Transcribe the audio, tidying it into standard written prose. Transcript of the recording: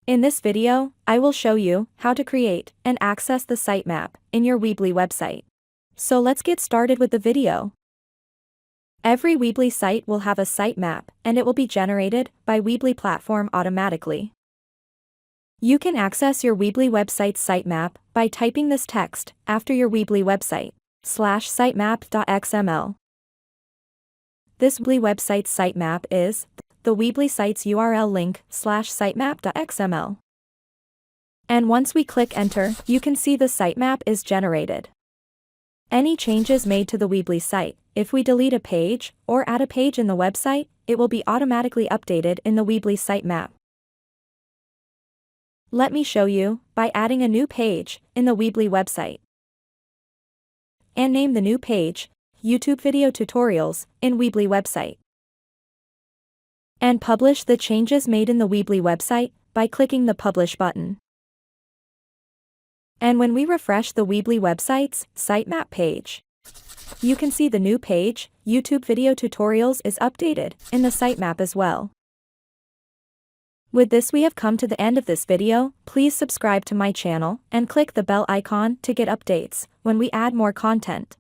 In this video, I will show you how to create and access the sitemap in your Weebly website. So let's get started with the video. Every Weebly site will have a sitemap and it will be generated by Weebly platform automatically. You can access your Weebly website's sitemap by typing this text after your Weebly website /sitemap.xml. This Weebly website's sitemap is the Weebly site's URL link /sitemap.xml. And once we click enter, you can see the sitemap is generated. Any changes made to the Weebly site, if we delete a page or add a page in the website, it will be automatically updated in the Weebly sitemap. Let me show you by adding a new page in the Weebly website. And name the new page YouTube Video Tutorials in Weebly website. And publish the changes made in the Weebly website by clicking the Publish button. And when we refresh the Weebly website's sitemap page, you can see the new page, YouTube Video Tutorials, is updated in the sitemap as well. With this, we have come to the end of this video. Please subscribe to my channel and click the bell icon to get updates when we add more content.